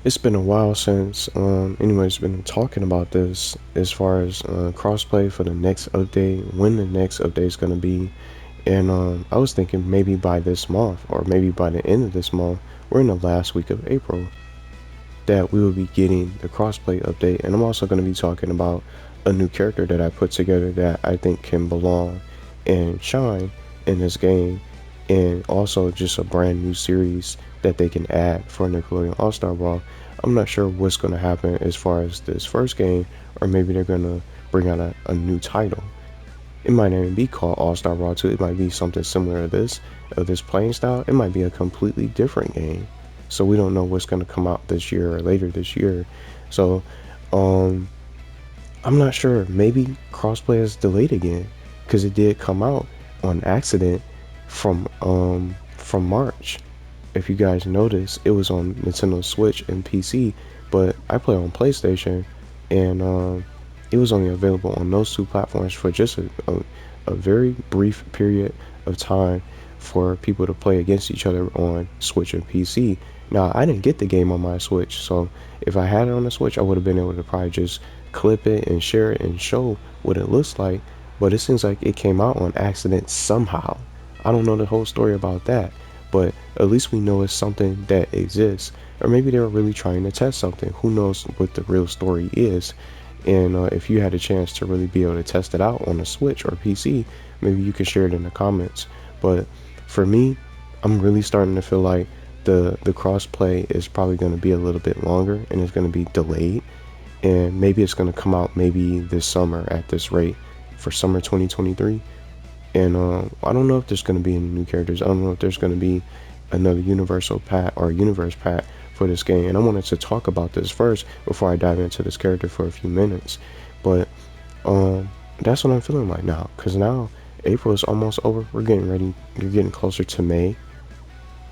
It's been a while since anybody's been talking about this as far as crossplay for the next update, when the next update is going to be. And I was thinking maybe by this month or maybe by the end of this month, we're in the last week of April, that we will be getting the crossplay update. And I'm also going to be talking about a new character that I put together that I think can belong and shine in this game, and also just a brand new series that they can add for Nickelodeon All-Star Brawl. I'm not sure what's going to happen as far as this first game, or maybe they're going to bring out a new title. It might not even be called All-Star Brawl 2. It might be something similar to this, of this playing style. It might be a completely different game. So we don't know what's going to come out this year or later this year. So I'm not sure. Maybe crossplay is delayed again, because it did come out on accident from March. If you guys notice, it was on Nintendo Switch and PC, but I play on PlayStation, and it was only available on those two platforms for just a very brief period of time for people to play against each other on Switch and PC. Now, I didn't get the game on my Switch, so if I had it on the Switch, I would have been able to probably just clip it and share it and show what it looks like, but it seems like it came out on accident somehow. I don't know the whole story about that, but at least we know it's something that exists. Or maybe they were really trying to test something. Who knows what the real story is? And if you had a chance to really be able to test it out on a Switch or PC, maybe you could share it in the comments. But for me, I'm really starting to feel like the crossplay is probably going to be a little bit longer, and it's going to be delayed. And maybe it's going to come out maybe this summer at this rate, for summer 2023. And I don't know if there's going to be any new characters. I don't know if there's going to be another universal pack or universe pack for this game. And I wanted to talk about this first before I dive into this character for a few minutes. But that's what I'm feeling like now, because now April is almost over. We're getting ready. You're getting closer to May.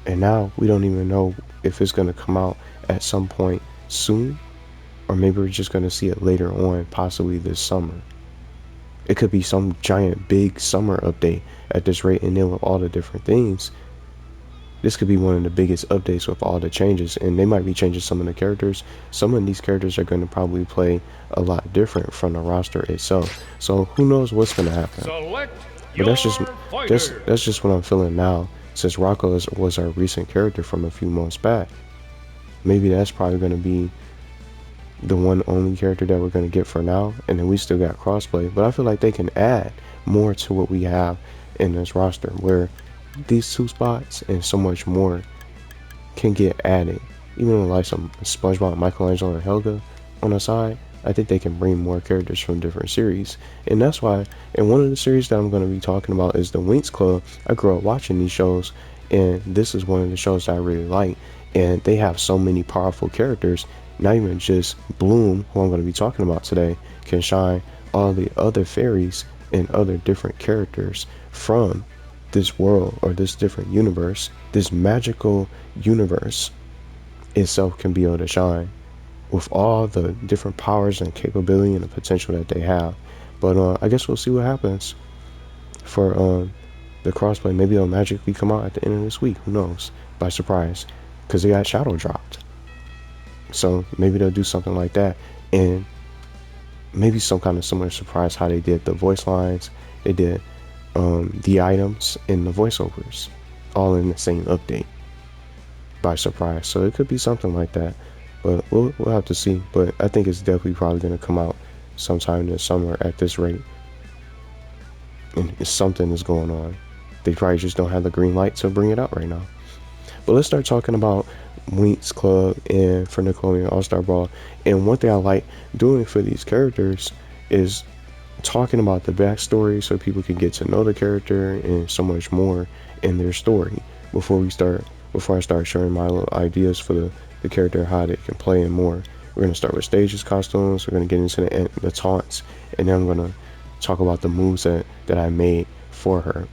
And now we don't even know if it's going to come out at some point soon, or maybe we're just going to see it later on, possibly this summer. It could be some giant big summer update at this rate, and then with all the different things, this could be one of the biggest updates with all the changes. And they might be changing some of the characters. Some of these characters are going to probably play a lot different from the roster itself. So who knows what's going to happen. But that's just what I'm feeling now, since Rocco was our recent character from a few months back. Maybe that's probably going to be the one only character that we're going to get for now, and then we still got crossplay. But I feel like they can add more to what we have in this roster, where these two spots and so much more can get added. Even like some SpongeBob, Michelangelo, and Helga on the side, I think they can bring more characters from different series. And that's why, and one of the series that I'm going to be talking about is the Winx Club. I grew up watching these shows, and this is one of the shows that I really like. And they have so many powerful characters. Not even just Bloom, who I'm going to be talking about today, can shine. All the other fairies and other different characters from this world, or this different universe, this magical universe itself, can be able to shine with all the different powers and capability and the potential that they have. But I guess we'll see what happens for the crossplay. Maybe it'll magically come out at the end of this week. Who knows? By surprise, because they got shadow dropped. So maybe they'll do something like that, and maybe some kind of similar surprise how they did the voice lines, they did the items and the voiceovers all in the same update by surprise. So it could be something like that, but we'll have to see. But I think it's definitely probably going to come out sometime this summer at this rate, and something is going on. They probably just don't have the green light to bring it out right now. But let's start talking about Winx Club and for Nickelodeon All-Star Brawl. And one thing I like doing for these characters is talking about the backstory, so people can get to know the character and so much more in their story before I start sharing my little ideas for the character, how they can play, and more. We're going to start with stages, costumes. We're going to get into the taunts, and then I'm going to talk about the moves that I made for her,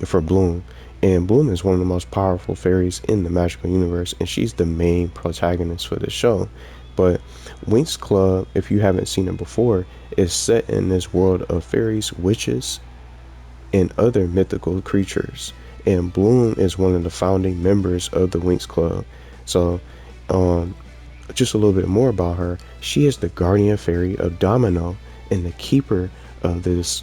for Bloom. And Bloom is one of the most powerful fairies in the magical universe, and she's the main protagonist for the show. But Winx Club, if you haven't seen it before, is set in this world of fairies, witches, and other mythical creatures. And Bloom is one of the founding members of the Winx Club. So Um, just a little bit more about her. She is the guardian fairy of Domino and the keeper of this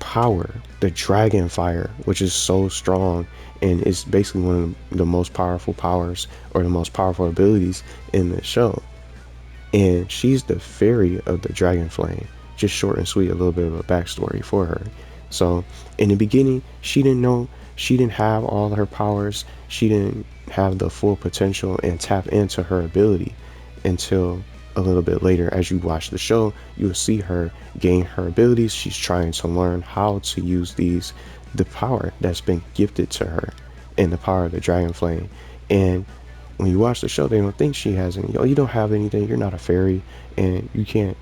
power, the dragon fire, which is so strong and it's basically one of the most powerful powers or the most powerful abilities in the show. And she's the fairy of the dragon flame. Just short and sweet, a little bit of a backstory for her. So in the beginning, she didn't know, she didn't have all her powers, she didn't have the full potential and tap into her ability until a little bit later. As you watch the show, you'll see her gain her abilities. She's trying to learn how to use the power that's been gifted to her, and the power of the dragon flame. And when you watch the show, they don't think she has any. Oh, you don't have anything. You're not a fairy, and you can't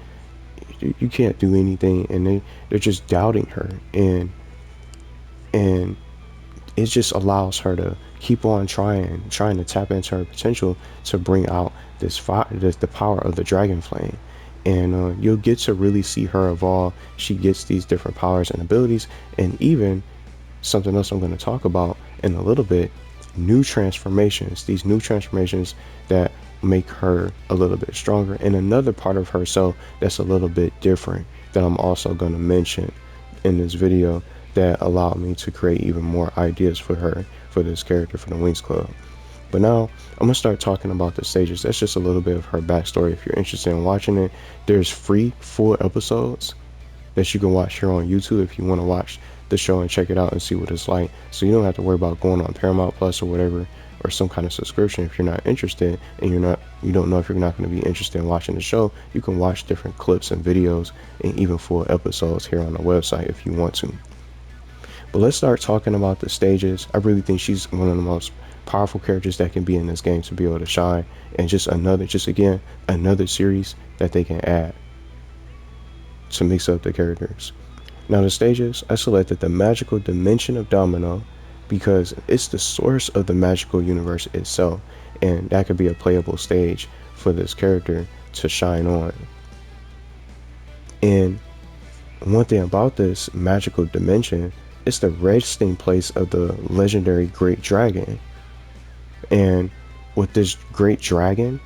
do anything. And they're just doubting her, and it just allows her to keep on trying to tap into her potential to bring out this fire, the power of the dragon flame. And you'll get to really see her evolve. She gets these different powers and abilities, and even something else I'm going to talk about in a little bit, new transformations, these new transformations that make her a little bit stronger, and another part of herself that's a little bit different that I'm also going to mention in this video that allowed me to create even more ideas for her, for this character, for the Winx Club. But now I'm gonna start talking about the stages. That's just a little bit of her backstory. If you're interested in watching it, there's free full episodes that you can watch here on YouTube if you want to watch the show and check it out and see what it's like. So you don't have to worry about going on Paramount Plus or whatever, or some kind of subscription. If you're not interested and you don't know if you're not going to be interested in watching the show, you can watch different clips and videos and even full episodes here on the website if you want to. But let's start talking about the stages. I really think she's one of the most powerful characters that can be in this game to be able to shine, and just again another series that they can add to mix up the characters. Now the stages, I selected the Magical Dimension of Domino because it's the source of the magical universe itself, and that could be a playable stage for this character to shine on. And one thing about this magical dimension, it's the resting place of the legendary Great Dragon. And with this Great Dragon,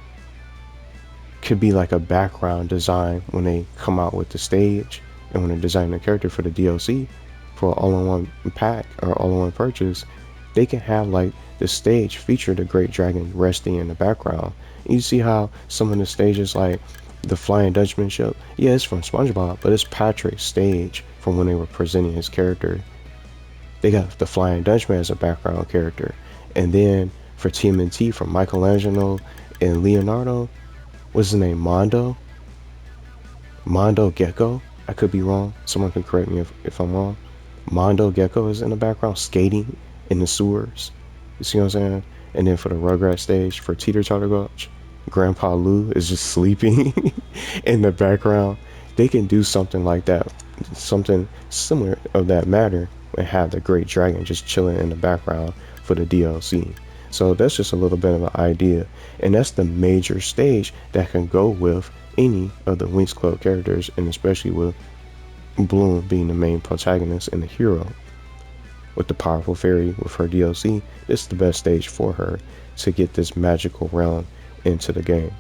could be like a background design when they come out with the stage, and when they design the character for the DLC for all-in-one pack or all-in-one purchase, they can have like the stage feature the Great Dragon resting in the background. And you see how some of the stages, like the Flying Dutchman ship, yeah, it's from SpongeBob, but it's Patrick's stage from when they were presenting his character. They got the Flying Dutchman as a background character. And then for TMNT, from Michelangelo and Leonardo, what's his name, Mondo Gecko, I could be wrong, someone can correct me if I'm wrong. Mondo Gecko is in the background skating in the sewers, you see what I'm saying? And then for the Rugrat stage, for Teeter Totter Gulch, Grandpa Lou is just sleeping in the background. They can do something like that, something similar of that matter, and have the Great Dragon just chilling in the background for the DLC. So that's just a little bit of an idea, and that's the major stage that can go with any of the Winx Club characters, and especially with Bloom being the main protagonist and the hero. With the powerful fairy with her DLC, this is the best stage for her to get this magical realm into the game.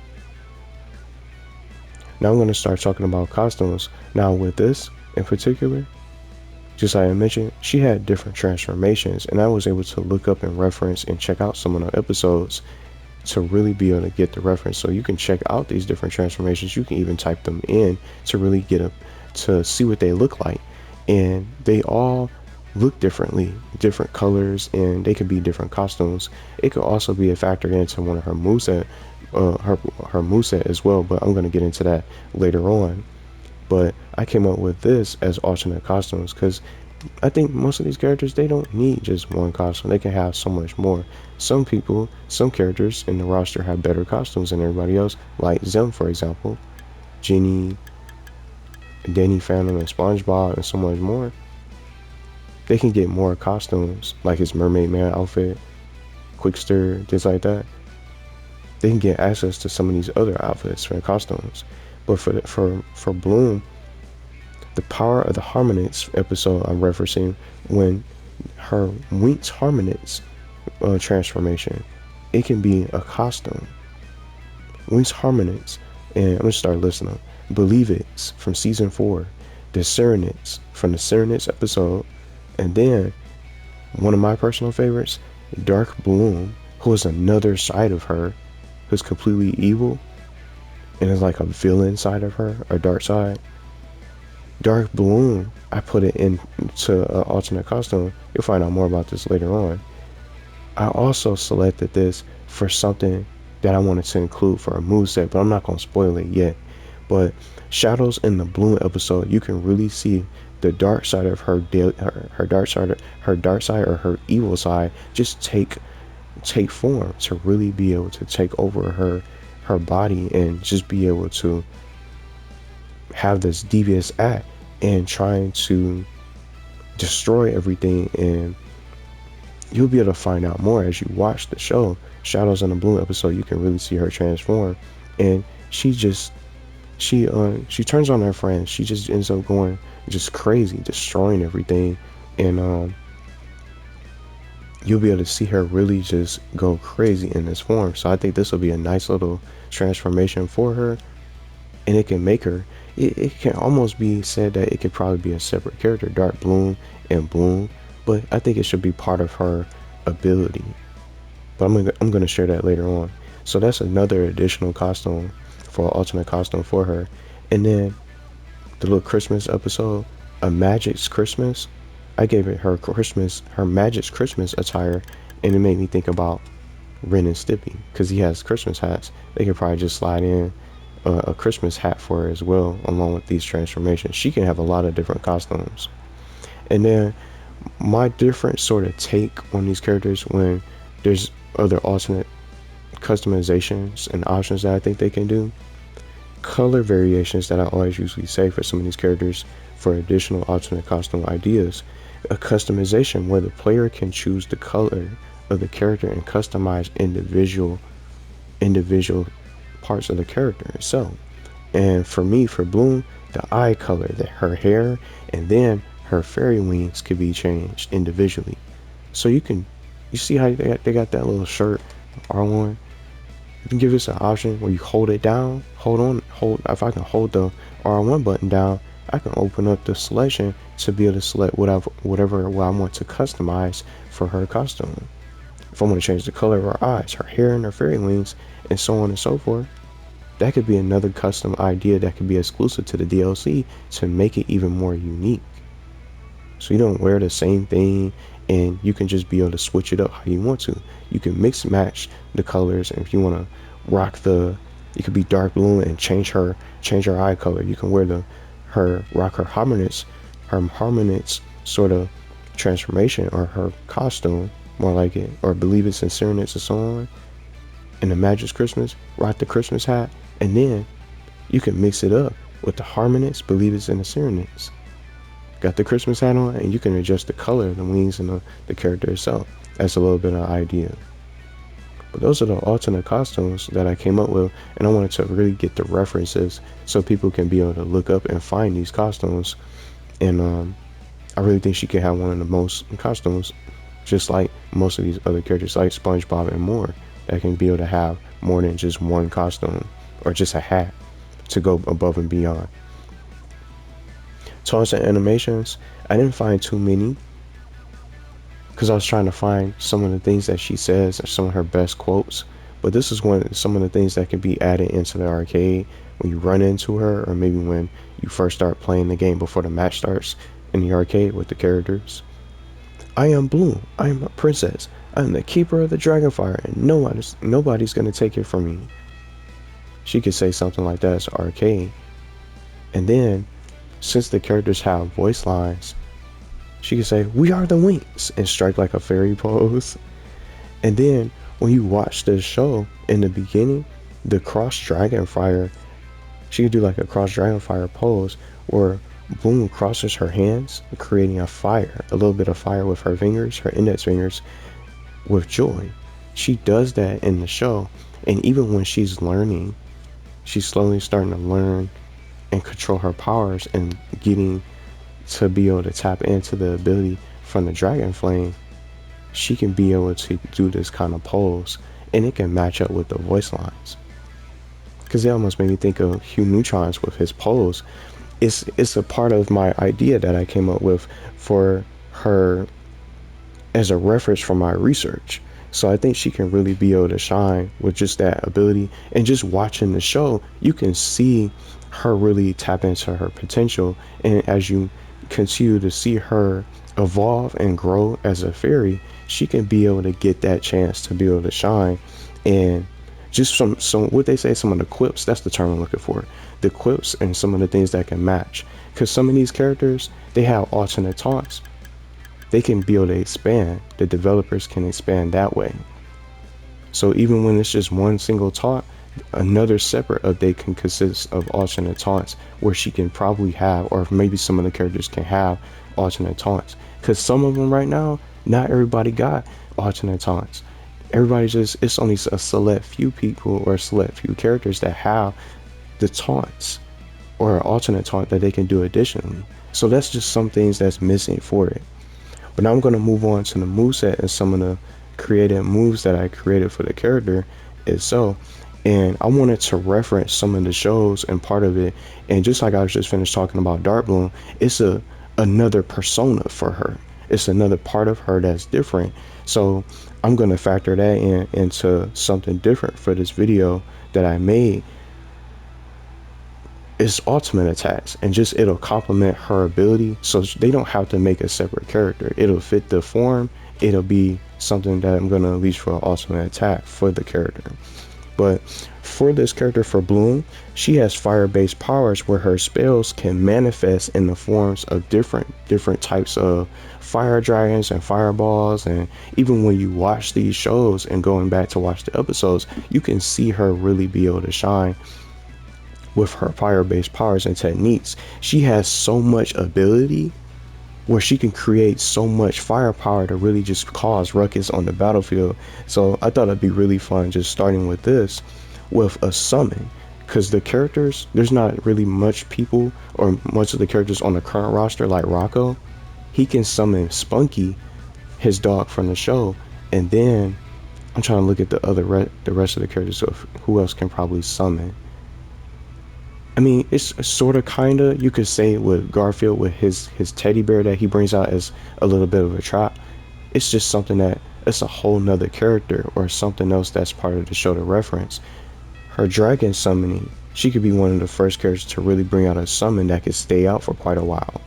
Now I'm going to start talking about costumes. Now with this in particular, just like I mentioned, she had different transformations, and I was able to look up and reference and check out some of the episodes to really be able to get the reference. So you can check out these different transformations. You can even type them in to really to see what they look like, and they all look differently, different colors, and they could be different costumes. It could also be a factor into one of her moveset, her moveset as well, but I'm going to get into that later on. But I came up with this as alternate costumes because I think most of these characters, they don't need just one costume. They can have so much more. Some characters in the roster have better costumes than everybody else, like Zem, for example, Jenny, Danny Phantom, and SpongeBob, and so much more. They can get more costumes, like his Mermaid Man outfit, Quickster, things like that. They can get access to some of these other outfits for costumes. But for Bloom, the power of the Harmonix episode I'm referencing, when her Winx Harmonix transformation, it can be a costume. Winx Harmonix, and I'm gonna start listening. Believix from season 4, the Sirenix from the Sirenix episode, and then one of my personal favorites, Dark Bloom, who is another side of her, who's completely evil, and is like a villain side of her, or dark side. Dark Bloom, I put it into an alternate costume. You'll find out more about this later on. I also selected this for something that I wanted to include for a moveset, but I'm not going to spoil it yet. But Shadows in the Bloom episode, you can really see the dark side of her dark side or her evil side just take form, to really be able to take over her body and just be able to have this devious act and trying to destroy everything. And you'll be able to find out more as you watch the show Shadows in the Bloom episode. You can really see her transform, and she turns on her friends. She just ends up going just crazy, destroying everything. And you'll be able to see her really just go crazy in this form. So I think this will be a nice little transformation for her, and it can make her, it can almost be said that it could probably be a separate character, Dark Bloom and Bloom, but I think it should be part of her ability. But I'm gonna share that later on. So that's another additional costume for an alternate costume for her. And then the little Christmas episode, a Magix Christmas, I gave it her Magix Christmas attire, and it made me think about Ren and Stimpy, because he has Christmas hats. They could probably just slide in a Christmas hat for her as well, along with these transformations. She can have a lot of different costumes. And then my different sort of take on these characters, when there's other alternate customizations and options that I think they can do, color variations that I always usually say for some of these characters for additional alternate costume ideas. A customization where the player can choose the color of the character and customize individual parts of the character itself. And for me, for Bloom, the eye color, her hair, and then her fairy wings could be changed individually. So you see how they got that little shirt, R1. You can give this an option where you hold it down, if I can hold the R1 button down, I can open up the selection to be able to select whatever I want to customize for her costume. If I want to change the color of her eyes, her hair, and her fairy wings, and so on and so forth, that could be another custom idea that could be exclusive to the DLC to make it even more unique. So you don't wear the same thing, and you can just be able to switch it up how you want to. You can mix match the colors, and if you want to rock it could be Dark Blue and change her eye color. You can rock her Harmonix sort of transformation, or her costume, more like it, or Believix and Sirenix and so on. And the Magix Christmas, rock the Christmas hat, and then you can mix it up with the Harmonix, Believix, and the Sirenix. Got the Christmas hat on, and you can adjust the color of the wings and the character itself. That's a little bit of an idea. But those are the alternate costumes that I came up with, and I wanted to really get the references so people can be able to look up and find these costumes. And I really think she could have one of the most costumes, just like most of these other characters like SpongeBob and more, that can be able to have more than just one costume or just a hat to go above and beyond. Taunts and animations, I didn't find too many because I was trying to find some of the things that she says or some of her best quotes. But this is some of the things that can be added into the arcade when you run into her, or maybe when you first start playing the game before the match starts in the arcade with the characters. I am Bloom. I am a princess. I am the keeper of the Dragonfire, and nobody's gonna take it from me. She could say something like that as an arcade. And then, since the characters have voice lines, she could say, "We are the Winx," and strike like a fairy pose. And then, when you watch the show in the beginning, the cross Dragonfire, she could do like a cross Dragonfire pose where Bloom crosses her hands, creating a little bit of fire with her fingers, her index fingers, with joy. She does that in the show, and even when she's learning, she's slowly starting to learn and control her powers and getting to be able to tap into the ability from the Dragon Flame. She can be able to do this kind of pose, and it can match up with the voice lines. because it almost made me think of Hugh Neutrons with his pose. It's a part of my idea that I came up with for her as a reference for my research. So I think she can really be able to shine with just that ability. And just watching the show, you can see her really tap into her potential. And as you continue to see her evolve and grow as a fairy, she can be able to get that chance to be able to shine. And just some what they say, some of the quips, that's the term I'm looking for. The quips and some of the things that can match. Because some of these characters, they have alternate taunts. They can be able to expand. The developers can expand that way. So even when it's just one single taunt, another separate update can consist of alternate taunts where she can probably have, or maybe some of the characters can have alternate taunts. Because some of them right now, not everybody got alternate taunts. Everybody just, it's only a select few people or a select few characters that have the taunts or an alternate taunt that they can do additionally. So that's just some things that's missing for it. But now I'm going to move on to the moveset and some of the creative moves that I created for the character itself. And I wanted to reference some of the shows and part of it. And just like I was just finished talking about Dark Bloom, it's another persona for her. It's another part of her that's different. So I'm going to factor that into something different for this video that I made. It's ultimate attacks, and just it'll complement her ability, so they don't have to make a separate character. It'll fit the form. It'll be something that I'm going to unleash for an ultimate attack for the character. But for this character, for Bloom, she has fire-based powers where her spells can manifest in the forms of different types of fire dragons and fireballs. And even when you watch these shows and going back to watch the episodes, you can see her really be able to shine with her fire-based powers and techniques. She has so much ability where she can create so much firepower to really just cause ruckus on the battlefield. So I thought it'd be really fun just starting with this with a summon, because the characters, there's not really much people or much of the characters on the current roster like Rocco. He can summon Spunky, his dog from the show, and then I'm trying to look at the rest of the characters of who else can probably summon. I mean, it's sort of kind of, you could say with Garfield with his teddy bear that he brings out as a little bit of a trap. It's just something that, it's a whole nother character or something else that's part of the show to reference. Her dragon summoning, she could be one of the first characters to really bring out a summon that could stay out for quite a while.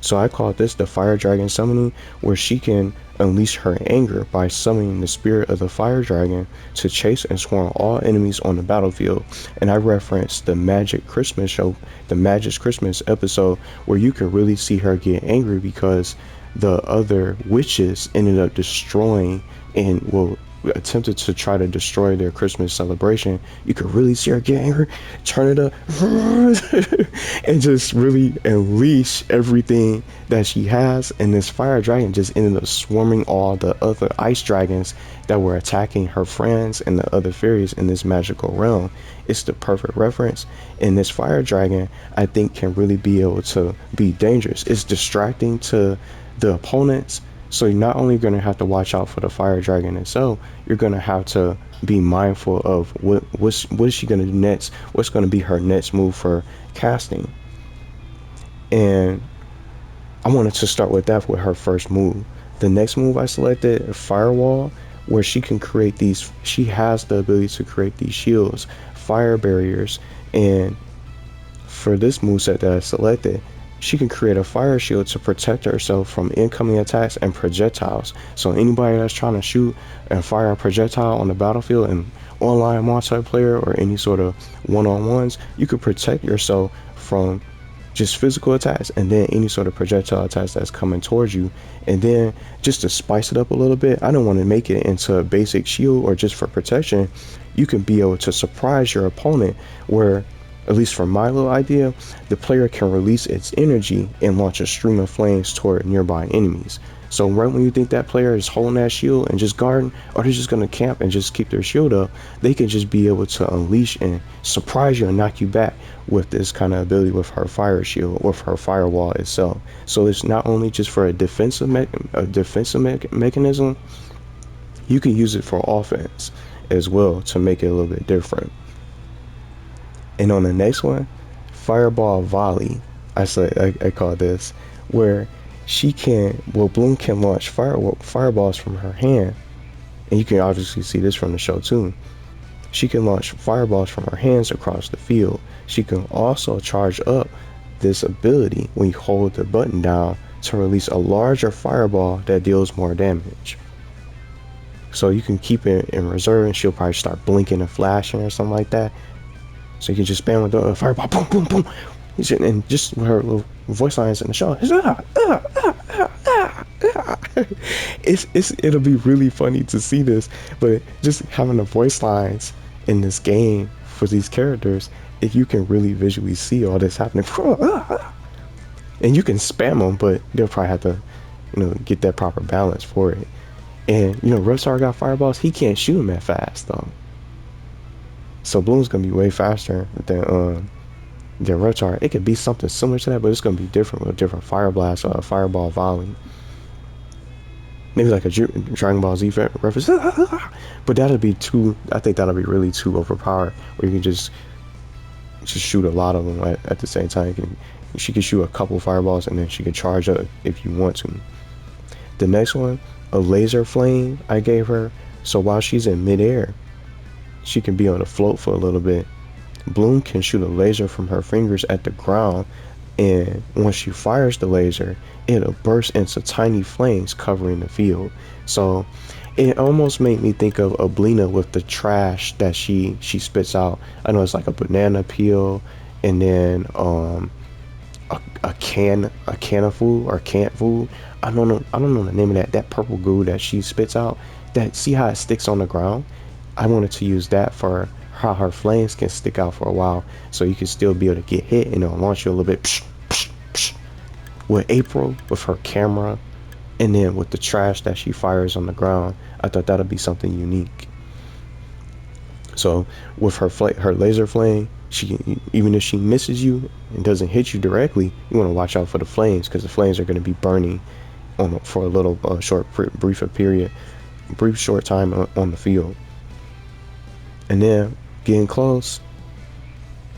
So I call this the fire dragon summoning, where she can unleash her anger by summoning the spirit of the fire dragon to chase and swarm all enemies on the battlefield. And I referenced the Magic Christmas show, the Magic's Christmas episode, where you can really see her get angry because the other witches ended up destroying and attempted to try to destroy their Christmas celebration. You could really see her get angry, turn it up, and just really unleash everything that she has. And this fire dragon just ended up swarming all the other ice dragons that were attacking her friends and the other fairies in this magical realm. It's the perfect reference. And this fire dragon, I think, can really be able to be dangerous. It's distracting to the opponents. So you're not only going to have to watch out for the fire dragon itself, you're going to have to be mindful of what is she going to do next, what's going to be her next move for casting. And I wanted to start with that with her first move. The next move I selected, Firewall, where she can create these, she has the ability to create these shields, fire barriers. And for this moveset that I selected, she can create a fire shield to protect herself from incoming attacks and projectiles. So anybody that's trying to shoot and fire a projectile on the battlefield and online multiplayer or any sort of one-on-ones, you can protect yourself from just physical attacks and then any sort of projectile attacks that's coming towards you. And then just to spice it up a little bit, I don't want to make it into a basic shield or just for protection. You can be able to surprise your opponent where, at least for my little idea, the player can release its energy and launch a stream of flames toward nearby enemies. So right when you think that player is holding that shield and just guarding, or they're just going to camp and just keep their shield up, they can just be able to unleash and surprise you and knock you back with this kind of ability with her fire shield or with her firewall itself. So it's not only just for a defensive mechanism, you can use it for offense as well to make it a little bit different. And on the next one, Fireball Volley. I call this where Bloom can launch fireballs from her hand, and you can obviously see this from the show too. She can launch fireballs from her hands across the field. She can also charge up this ability when you hold the button down to release a larger fireball that deals more damage. So you can keep it in reserve, and she'll probably start blinking and flashing or something like that. So you can just spam with the fireball, boom, boom, boom. And just with her little voice lines in the show, it'll be really funny to see this. But just having the voice lines in this game for these characters, if you can really visually see all this happening, and you can spam them, but they'll probably have to, get that proper balance for it. And Reptar got fireballs, he can't shoot them that fast though. So Bloom's gonna be way faster than Reptar. It could be something similar to that, but it's gonna be different with a different fire blast or a fireball volley. Maybe like a Dragon Ball Z reference. But that'll be too, I think that'll be really too overpowered, where you can just shoot a lot of them at the same time. She can shoot a couple fireballs, and then she can charge up if you want to. The next one, a laser flame I gave her, so while she's in midair, she can be on the float for a little bit. Bloom can shoot a laser from her fingers at the ground, and once she fires the laser, it'll burst into tiny flames covering the field. So it almost made me think of Oblina with the trash that she spits out. I know it's like a banana peel, and then a can of food or canned food. I don't know the name of that purple goo that she spits out. That, see how it sticks on the ground? I wanted to use that for how her flames can stick out for a while, so you can still be able to get hit, and it'll launch you a little bit. Psh, psh, psh. With April, with her camera, and then with the trash that she fires on the ground, I thought that'd be something unique. So with her laser flame, even if she misses you and doesn't hit you directly, you want to watch out for the flames, because the flames are going to be burning for a little brief short time on the field. And then getting close,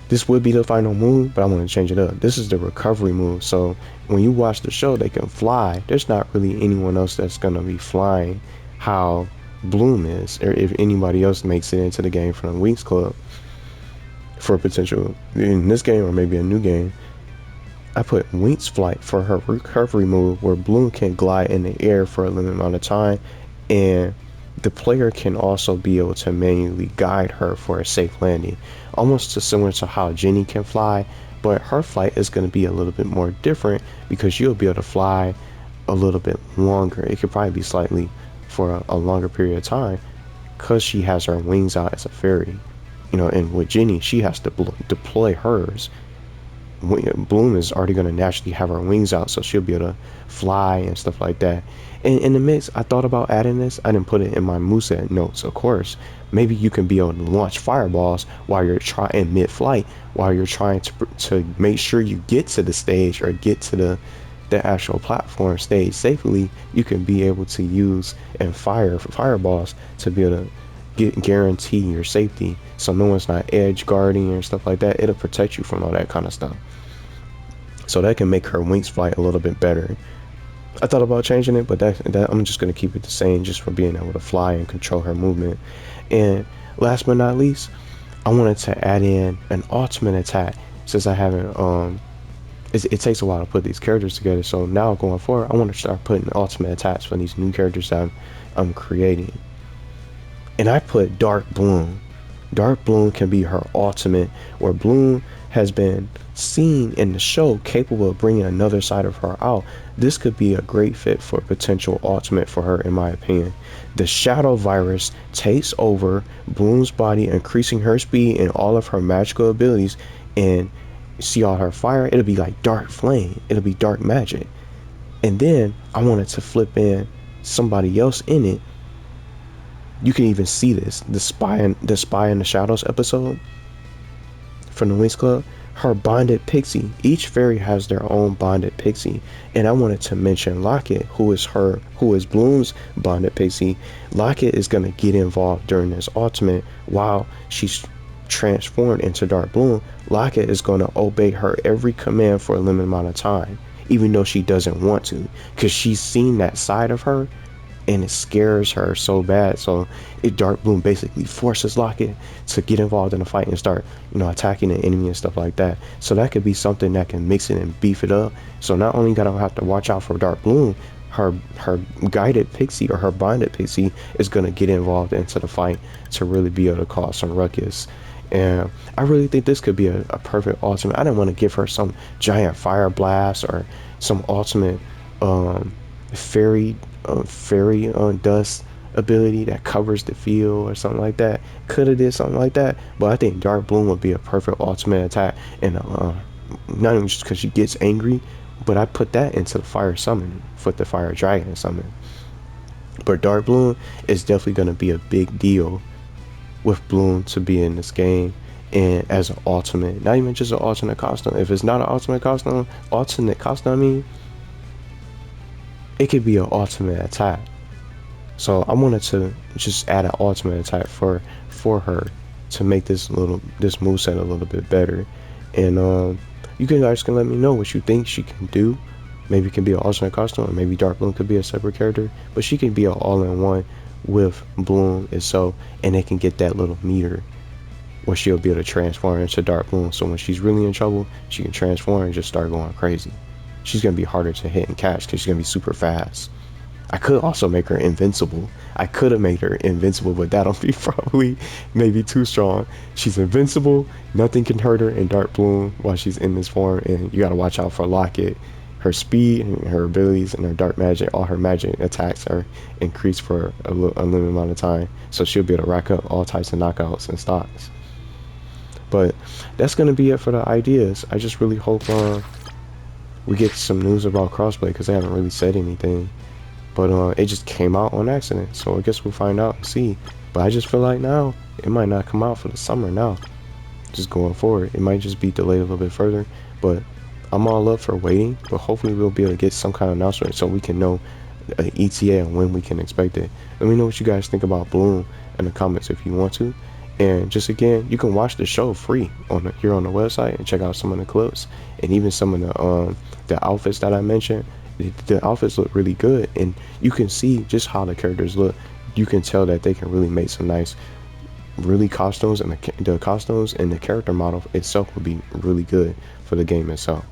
this would be the final move, but I want to change it up. This is the recovery move. So when you watch the show, they can fly. There's not really anyone else that's going to be flying how Bloom is, or if anybody else makes it into the game from the winxclub for potential in this game or maybe a new game. I put Winx Flight for her recovery move, where Bloom can glide in the air for a limited amount of time, and the player can also be able to manually guide her for a safe landing, almost similar to how Jenny can fly, but her flight is going to be a little bit more different, because you'll be able to fly a little bit longer. It could probably be slightly for a longer period of time, because she has her wings out as a fairy, and with Jenny, she has to deploy hers. Bloom is already going to naturally have her wings out, so she'll be able to fly and stuff like that. And in the mix, I thought about adding this. I didn't put it in my moveset notes, of course. Maybe you can be able to launch fireballs while you're trying mid-flight, while you're trying to make sure you get to the stage or get to the actual platform stage safely. You can be able to use and fire fireballs to be able to guarantee your safety, so no one's not edge guarding or stuff like that. It'll protect you from all that kind of stuff. So that can make her Winx flight a little bit better. I thought about changing it, but that I'm just going to keep it the same, just for being able to fly and control her movement. And last but not least, I wanted to add in an ultimate attack, since I haven't it takes a while to put these characters together. So now going forward, I want to start putting ultimate attacks for these new characters that I'm creating. And I put Dark Bloom. Dark Bloom can be her ultimate, where Bloom has been seen in the show capable of bringing another side of her out. This could be a great fit for a potential ultimate for her, in my opinion. The Shadow Virus takes over Bloom's body, increasing her speed and all of her magical abilities. And see all her fire, it'll be like Dark Flame. It'll be dark magic. And then I wanted to flip in somebody else in it. You can even see this, the spy in the shadows episode from the winxclub. Her bonded pixie. Each fairy has their own bonded pixie, and I wanted to mention Locket, who is Bloom's bonded pixie. Locket is gonna get involved during this ultimate while she's transformed into Dark Bloom, Locket is going to obey her every command for a limited amount of time, even though she doesn't want to, because she's seen that side of her and it scares her so bad. So Dark Bloom basically forces Locket to get involved in a fight and start, attacking the enemy and stuff like that. So that could be something that can mix it and beef it up. So not only gotta have to watch out for Dark Bloom, her guided pixie or her bonded pixie is gonna get involved into the fight to really be able to cause some ruckus. And I really think this could be a perfect ultimate. I didn't want to give her some giant fire blast or some ultimate fairy dust ability that covers the field or something like that. Could have did something like that, but I think Dark Bloom would be a perfect ultimate attack. And not even just because she gets angry, but I put that into the fire summon for the fire dragon summon. But Dark Bloom is definitely going to be a big deal with Bloom to be in this game, and as an ultimate, not even just an alternate costume. If it's not an alternate costume, I mean, it could be an ultimate attack. So I wanted to just add an ultimate attack for her to make this moveset a little bit better. And you guys can let me know what you think she can do. Maybe it can be an alternate costume, or maybe Dark Bloom could be a separate character, but she can be an all-in-one with Bloom itself, and they can get that little meter where she'll be able to transform into Dark Bloom. So when she's really in trouble, she can transform and just start going crazy. She's gonna be harder to hit and catch because she's gonna be super fast. I could also make her invincible. I could have made her invincible, but that'll be probably maybe too strong. She's invincible, nothing can hurt her in Dark Bloom while she's in this form, and you gotta watch out for Locket. Her speed and her abilities and her dark magic, all her magic attacks are increased for a limited amount of time, so she'll be able to rack up all types of knockouts and stocks. But that's gonna be it for the ideas. I just really hope we get some news about Crossplay, because they haven't really said anything. But it just came out on accident, so I guess we'll find out and see. But I just feel like now it might not come out for the summer now. Just going forward, it might just be delayed a little bit further. But I'm all up for waiting, but hopefully we'll be able to get some kind of announcement so we can know ETA and when we can expect it. Let me know what you guys think about Bloom in the comments if you want to. And just again, you can watch the show free here on the website and check out some of the clips and even some of the outfits that I mentioned. The outfits look really good, and you can see just how the characters look. You can tell that they can really make some nice costumes, and the costumes and the character model itself will be really good for the game itself.